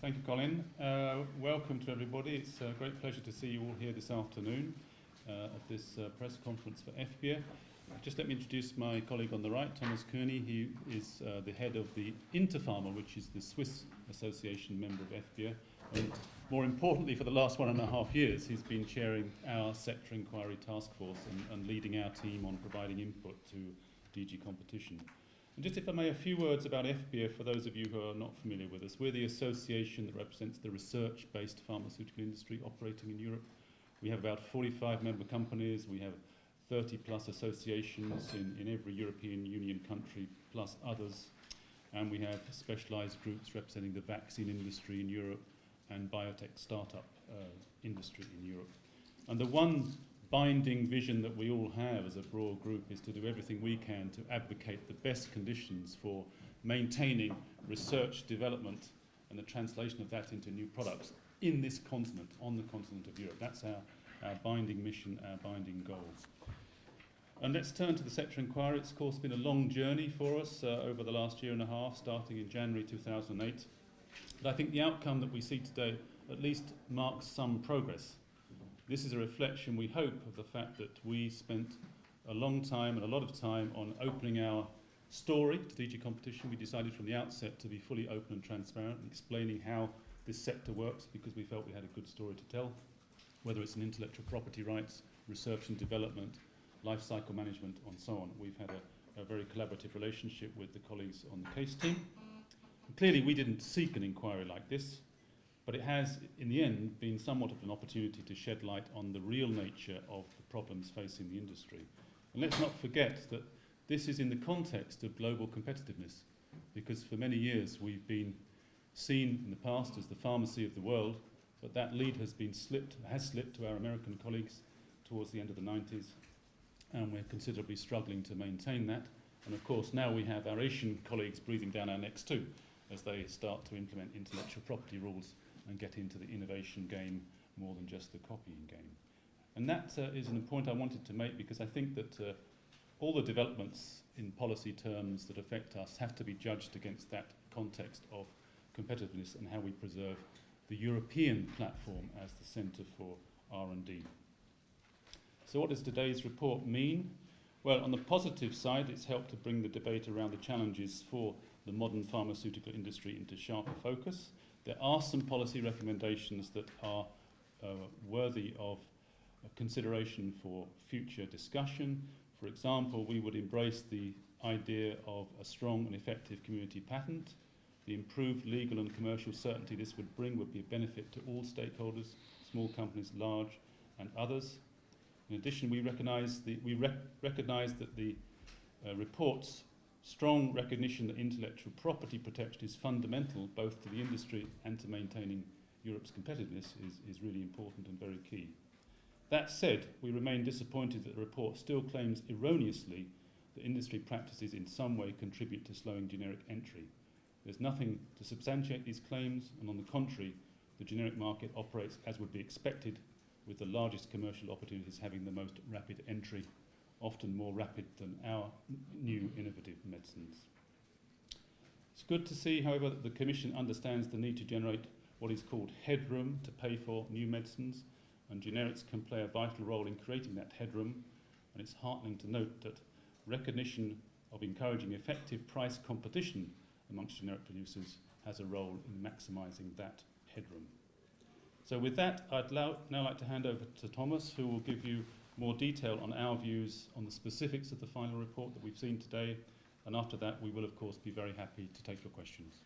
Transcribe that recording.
Thank you, Colin. Welcome to everybody. It's a great pleasure to see you all here this afternoon at this press conference for EFPIA. Just let me introduce my colleague on the right, Thomas Kearney. He is the head of the Interpharma, which is the Swiss association member of EFPIA. And more importantly, for the last 1.5 years, he's been chairing our sector inquiry task force and leading our team on providing input to DG competition. And just if I may, a few words about EFPIA for those of you who are not familiar with us. We're the association that represents the research-based pharmaceutical industry operating in Europe. We have about 45 member companies. We have 30 plus associations in every European Union country, plus others. And we have specialized groups representing the vaccine industry in Europe and biotech startup industry in Europe. And the one binding vision that we all have as a broad group is to do everything we can to advocate the best conditions for maintaining research, development, and the translation of that into new products in this continent, on the continent of Europe. That's our binding mission, our binding goal. And let's turn to the sector inquiry. It's, of course, been a long journey for us over the last 1.5 years, starting in January 2008. But I think the outcome that we see today at least marks some progress. This is a reflection, we hope, of the fact that we spent a long time and a lot of time on opening our story to DG competition. We decided from the outset to be fully open and transparent and explaining how this sector works, because we felt we had a good story to tell, whether it's in intellectual property rights, research and development, life cycle management, and so on. We've had a very collaborative relationship with the colleagues on the case team. And clearly, we didn't seek an inquiry like this, but it has, in the end, been somewhat of an opportunity to shed light on the real nature of the problems facing the industry. And let's not forget that this is in the context of global competitiveness, because for many years we've been seen in the past as the pharmacy of the world, but that lead has slipped to our American colleagues towards the end of the 90s, and we're considerably struggling to maintain that. And of course, now we have our Asian colleagues breathing down our necks too, as they start to implement intellectual property rules and get into the innovation game more than just the copying game. And that is a point I wanted to make, because I think that all the developments in policy terms that affect us have to be judged against that context of competitiveness and how we preserve the European platform as the centre for R&D. So what does today's report mean? Well, on the positive side, it's helped to bring the debate around the challenges for the modern pharmaceutical industry into sharper focus. There are some policy recommendations that are worthy of consideration for future discussion. For example, we would embrace the idea of a strong and effective community patent. The improved legal and commercial certainty this would bring would be a benefit to all stakeholders, small companies, large, and others. In addition, we recognise that the report's strong recognition that intellectual property protection is fundamental both to the industry and to maintaining Europe's competitiveness is really important and very key. That said, we remain disappointed that the report still claims erroneously that industry practices in some way contribute to slowing generic entry. There's nothing to substantiate these claims, and on the contrary, the generic market operates as would be expected, with the largest commercial opportunities having the most rapid entry, often more rapid than our new innovative medicines. It's good to see, however, that the Commission understands the need to generate what is called headroom to pay for new medicines, and generics can play a vital role in creating that headroom, and it's heartening to note that recognition of encouraging effective price competition amongst generic producers has a role in maximising that headroom. So with that, I'd now like to hand over to Thomas, who will give you more detail on our views on the specifics of the final report that we've seen today. And after that, we will, of course, be very happy to take your questions.